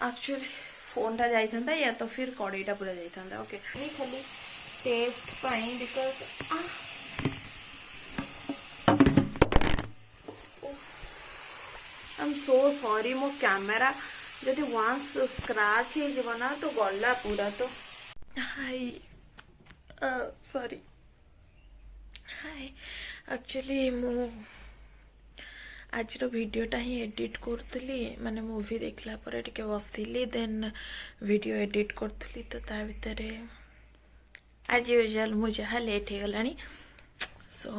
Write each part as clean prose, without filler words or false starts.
Actually फोनटा जाइथांता या तो फिर कड़ईटा पूरा जाइथांता। ओके खाली टेस्ट पाई because I am so sorry मो कैमेरा जदि वंस स्क्रैच हो ना तो गला पूरा। तो हाय सॉरी हाय एक्चुअली मु आज भिडटा ही एडिट करी माने मूवी देखला पर टिके बसिली देन वीडियो एडिट करी तो ता भितर आज यूजुअल मु जहाँ लेट हो गलानी सो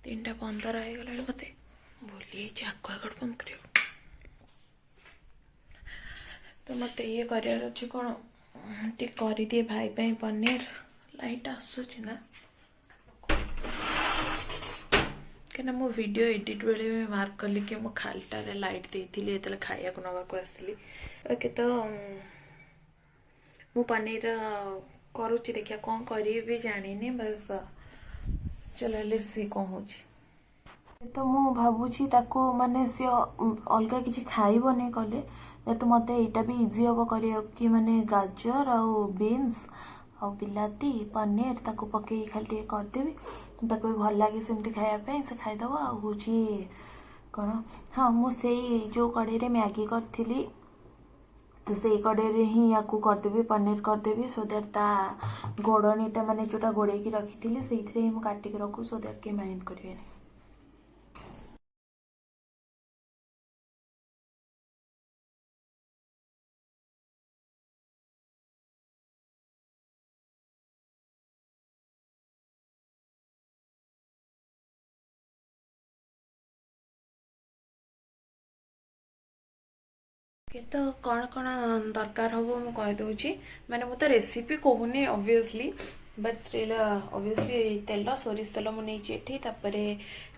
3:15 हो गलानी मते भूली आक्वागार्ड बंद कर तो मत ये करार अच्छे कौन टे कर दिए भाई पे पनीर लाइट आसूची ना क्या मो वीडियो एडिट बेले भी मार्क कली कि मु खालटारे लाइट देती जो खाया नवाक आसली। ओके तो मु पनीर करुच्ची देखिए कौन करी भी जानी बस चलो लेट्स सी कौन हो तो मु भावुची ताको माने सी अलग किसी खाइबनी कले दैट मत यहाँ भी इजी हम कर कि माने गाजर आउ बीन्स आ बिलाती पनीर ताको पकई खाली करदेवी ताको भी भल लगे सेमती खायापी से खाईदब हूँ कौन हाँ मुझे जो कड़े मैगी करी तो से कड़े ही या करदेवी पनीर करदेवी सो दैट ता गोड़नीटा माने जोटा गोड़े रखी थी से काटिक रखू सो दैट के माइंड करें। तो कौन कौन दरकार हम मुझे कहीदे माने मुझे रेसिपी कहूनी ऑब्वियसली बट स्टिल ऑब्वियसली तेल सोरिष तेल मुझे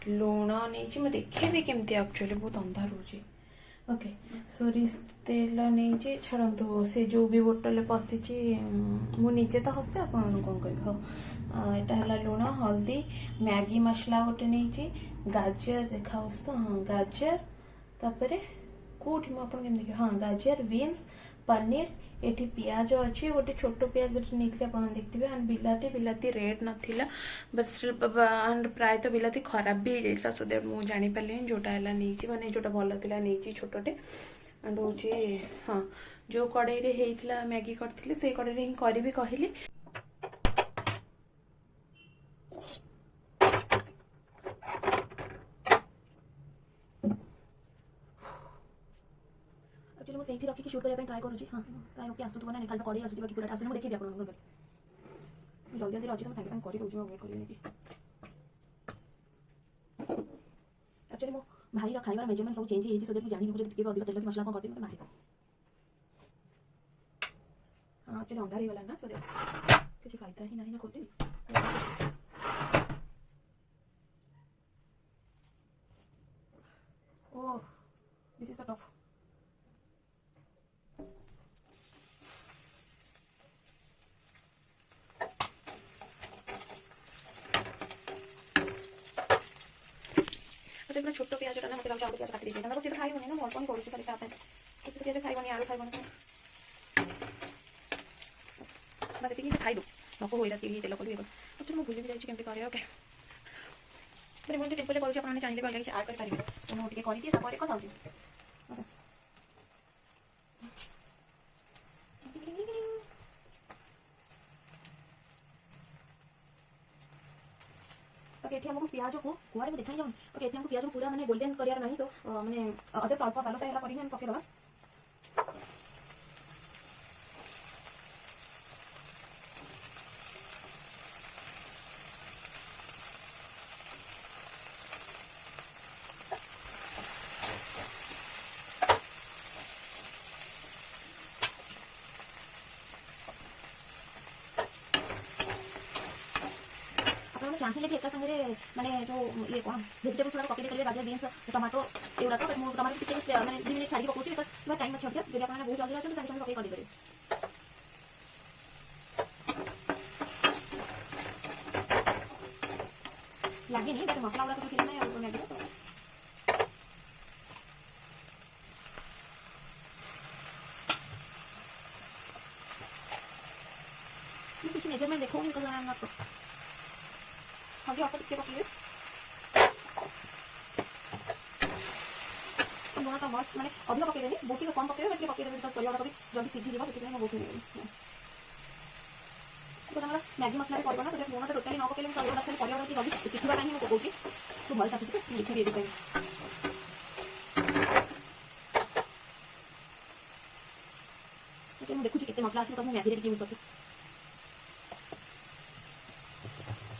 लुण नहीं मुझे देखेबी केमती एक्चुअली बहुत अंधार हो। ओके सोरिष तेल नहीं छाड़ू से जो भी बोतल पशि मुझे तो हसे आप कौन कह यहाँ लुण हल्दी मैगी मसला गोटे नहीं गाजर देखा तो हाँ गाजर तापर कौटी मुझे हाँ गाजर बीन्स पनीर ये पियाज अच्छी गोटे छोट पियाज नहीं देखते एंड बिलाती बिलाती रेड नाला बट स्टिल एंड प्राय तो बिलाती खराब भी हो जाता सो दैट मुझे जापारे जोटा है नहीं माने जोटा भल था नहीं छोटे एंड हूँ हाँ जो कड़ई होता मैगी करी से कड़ई ही करी कहली मुझे रखिक शूट करने ट्राए करुँच हाँ ट्राए ओके आसुव ना खाली कड़े आसूँ कि पूरा आसूँ मुझे देखी आप जल्दी जल्दी अच्छी तो सागे सागे कर वेट कर एक्चुअली मो भाई खाइबार मेजरमेंट सब चेंज हो सो जानी मुझे अधिक तेल कि मसला कौन करते मारे हाँ एक्चुअली अंधार हो गला ना सो किसी फायदा ही नहीं ना खोलती oh this is the tough पूरा छोट प्याज ना मतलब आलू प्याज काटी देखिए सी खाइबनी ना मोर कौन करूँ खाली छोट प्याज खाइबनी आलू खाइबनी बस ये खाइदु नक हो तेल कल एक्चुअली मुझे भूली भी जाइए केमती करें ओके मैंने मुझे सिंपल करुँच आप चाहिए अलग किसी आड करेंगे तो मुझे करदिए कथा ओके ये हमको प्याज को कुआड़े को देखा जाऊँ ओके ये हमको प्याज को पूरा मैंने गोल्डन करार नहीं तो मैंने जस्ट अल्प साल फ्राई कर पकईदे चाहिए एक सागे मैंने जो ये कौन भेजिटेबल्स गुड़ा पकड़ करेंगे गाजर बीन्स टमाटो एगुड़ा तो टमाटो टिके मैंने 2 मिनट छाड़ी पकाऊँ बिकज टाइम अच्छे जब आप बहुत जल्दी अच्छे सागे सागे पकड़ करेंगे लगे नहीं बट मसला गुड़ा तो Maggi ଦେଖାଉନି because I am not ହଳଦୀ ଅଳ୍ପ ଟିକେ ପକେଇବେ। ଲୁଣ ତ ବସ୍ ମାନେ ଅଧିକ ପକେଇଦେଲି, ବହୁତ ଟିକେ କମ୍ ପକେଇବେ, ଟିକେ ପକେଇଦେବେ ବିକଜ ପରିବା ଗୁଡ଼ାକ ବି ଜଲ୍ଦି ସିଝିଯିବ, ସେଥିପାଇଁ ମୁଁ ବହୁତ ନେଇଗଲି। तो हमारा मैगी मसला पड़ेगा ना, तो लुण तो टोटाली न पकेले चलो, बस खाली परिवा जल्दी सिखा टाइम मुझे पकाऊँ तो भल सा लिखी दिए देते मुझे देखुची केते मसला अच्छे तो मैगी यूज करते।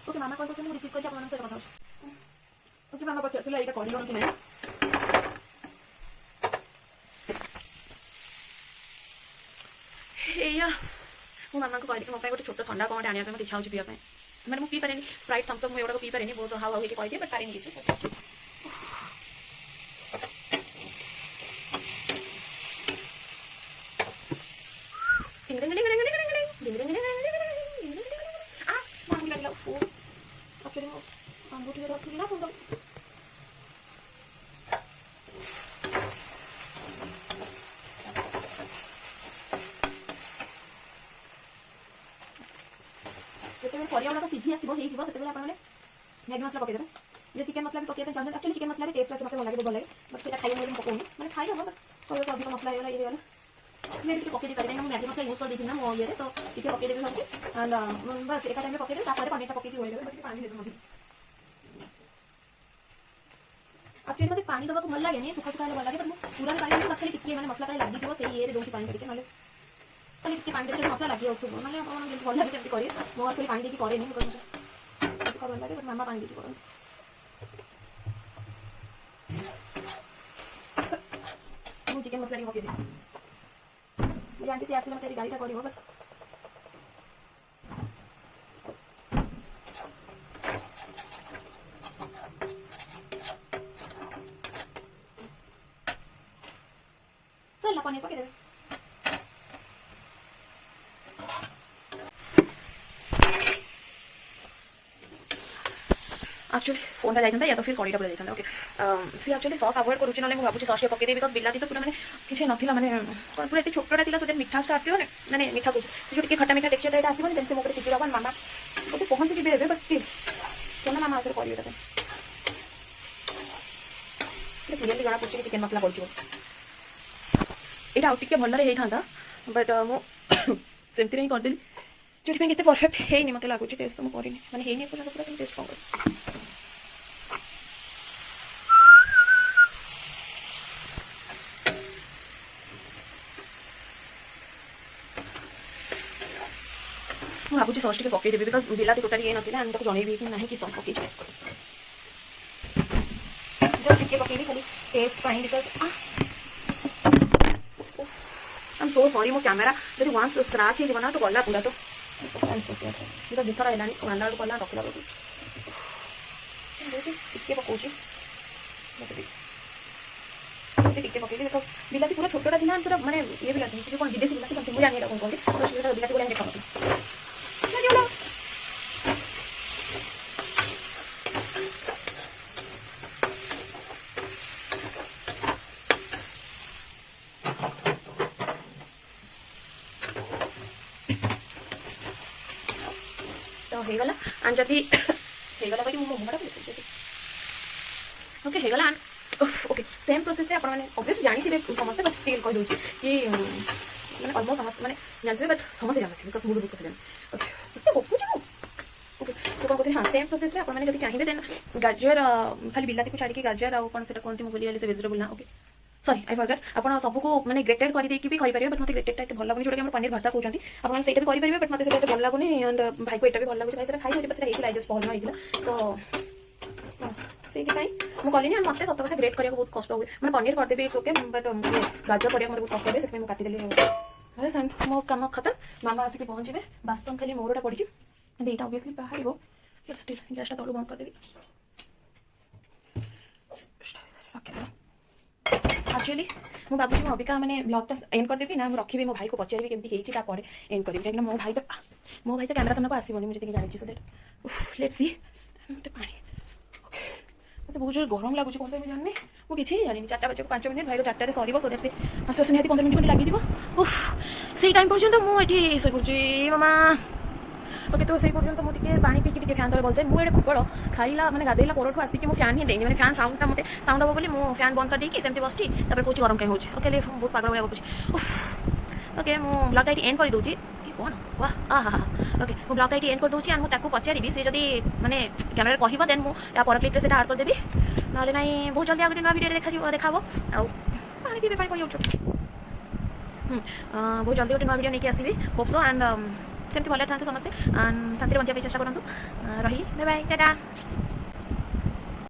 ओके मामा कॉल करते मुझे रिसीव करके आपन से कथा ओके मामा पचारथिला एटा करियो कि नहीं एया मो मामा को कहि मो पाई गोटे छोट ठंडा कौन आने मत इच्छा होची पिया पाए मैंने मुझे पी पारे स्प्राइट थम्स अप मुझे एगुड़ा पी पारे बहुत हाउ हाउ कही बट पारे किसी परिया गुड़ा सीझी आसो मैगी मसला पकईदे जो चिकेन मसला भी पकड़ चाहते एक्चुअली चिकेन मसला टेस्ट आसे मतलब लगे भल लगे बट से खाई मैं पकाऊनी मैंने खाई हम बट कह तो अधिक मसला ये गला मैं भी पकई पारे मैगी मसला यूज कर देती ना मो ये तो ये पकईदेवी सब एंड बस एक टाइम पकईदेवी पनीर पकई गोल देवे पानी देते मुझे एक्चुअली मतलब पानी दवा भल लगे सुखा सुखा भल लगे बट पूरा पानी बस खाली टिके मैंने मसला खाली लगी थी से ये दूसरी पानी टिके ना खाली टिके पानी देते मसला लगी ना भल लगे जमी करें मो एक्चुअली पानी देकी करेनि सुखा भल लगे बट मामा पानी देकी कर चिकेन मसला पकई दी मुझे जानती सी आसले मतलब गाड़ीटा कर बट चल पनीर पकई देवे एक्चुअली फोन जाता या तो फिर कड़ीटा पूरा जाता ओके सी एक्चुअली सस अवॉइड करूँ ना भावुँ सस पकई देवी बिकज बिलाती तो पूरा मैंने किसी नाला मैंने पूरा ये छोटा था सो मिठास आसो मैंने मीठा कौन जो खटा मीठा टेक्सचर यहाँ आसो देन से मुझे चिपी दबा मामा बोलते पहुँची जी बट स्टिल क्या मामा आगे करेंगे क्लियरली जना पड़े चिकेन मसला कर यहाँ आगे भल होता बट मुझे ही करदेली जो के परफेक्ट है मत लगुच टेस्ट तो मुझे मैंने पूरा टेस्ट कौन कर भावुँ सस टे पकईदेवी बिकज बिलाती टोटाली ये नाला एंड जनइबी कि ना कि सस पकई जस्ट टे पकईली खाली टेस्ट पाई because I am so sorry मो कैमेरा जब वन्स स्क्रैच हो ना तो गला पूरा तो बिकज दुथर है मानला गला रखला टे पकाऊँ टे पकईली बिकज बिलाती पूरा छोटा था पूरा मैंने ये बिलाती कौन विदेशी बिलाती समथिंग मुझे जानी कौन कहते बिलाती को देखा तो होगला एंड जदि होगला कि मुहटा ओके होगला एंड ओके सेम प्रोसेस आप ऑब्वियसली जानते समस्त बस स्टिल कह दूसरी कि मैंने अलमोस्ट समस्त मैंने जानते बट समस्त जानते बिकज मुझे बुक करते ओके गपुची ओके तो कौन कहते हाँ सेम प्रोसेस आपने चाहिए देन गाजर खाली बिलाती को छाड़ी गाजर आउ कौन से कहते मुझे भूली से वेजिटेबल ना ओके सॉरी आई फॉरगॉट आप सबको मैंने ग्रेटेड करके भी कहींपर बट मतलब ग्रेटेडटा एत भल लगुनि जोटा कि पनीर भर्ता कहते आप भी करेंगे बट मतलब भल लगुनि एंड भाई को यहाँ भी भल लगे भाई खाई बस होता जस्ट पहल होता तो से कलिनी एंड मत सत कथा ग्रेट करने बहुत कष्ट हुए मैंने पनीर करदेवी इट्स ओके बट गाजर करने मतलब बहुत कष्ट हुए से काटिदेली बस एंड मो कम खत्म मामा आसिक पहुँचे बास्तव खाली मोरटा पड़ी एंड यहाँ ऑब्वियसली बाहर बट स्टिल गैसटा तलू बंद करदेवी एक्चुअली मुझे भावी मैं अबिका मैंने ब्लॉगटा एंड करदेवी ना रखी मो भाई को पचारि केमती एंड करी कहीं मो भाई तो कैमेरा सामने को आसबनी मुझे जानी सो दैट लेट्स सी मत पानी ओके मत बहुत जोर गरम लगुच कौन मुझे जानी मुझे किसी जानी 4 बजे को 5 मिनट भाई 4 सर सो दैट से आस आस निहाती 15 मिनट खंडे लगे से टाइम पर्यटन मुझे शोपड़ी मामा ओके तो से पर्यंत मुझे पानी पीकी टे फैन तले बस जाए मुझे प्रबल खाइला मैंने गाधेला पर आसिक मुझे फैन ही देनी मैंने फैन साउंडटा मत साउंड हम बोली मुझे फैन बंद कर देकी सेमती बस कौच गरम कहीं होचे ओके बहुत पागल भाई गपुची ओके मुझे ब्लॉग टाइट एंड कर दूसरी कौन वाह हाँ हाँ ओके मुझे ब्लॉग टाइट एंड कर दूसरी एंड मुझे पचारि सी जब मैंने कैमेरा कह देन मुझे पर क्लिप्रे से आड करदेवी ना बहुत जल्दी आगे नुआ भिडियो देखा पानी पीबे पानी पड़ बहुत जल्दी गोटे नुआ भिडियो नहीं आसबि होप सो एंड सेमती भले था समस्ते शांति बंचा चेष्टा करूँ रही बाय बाय टाटा।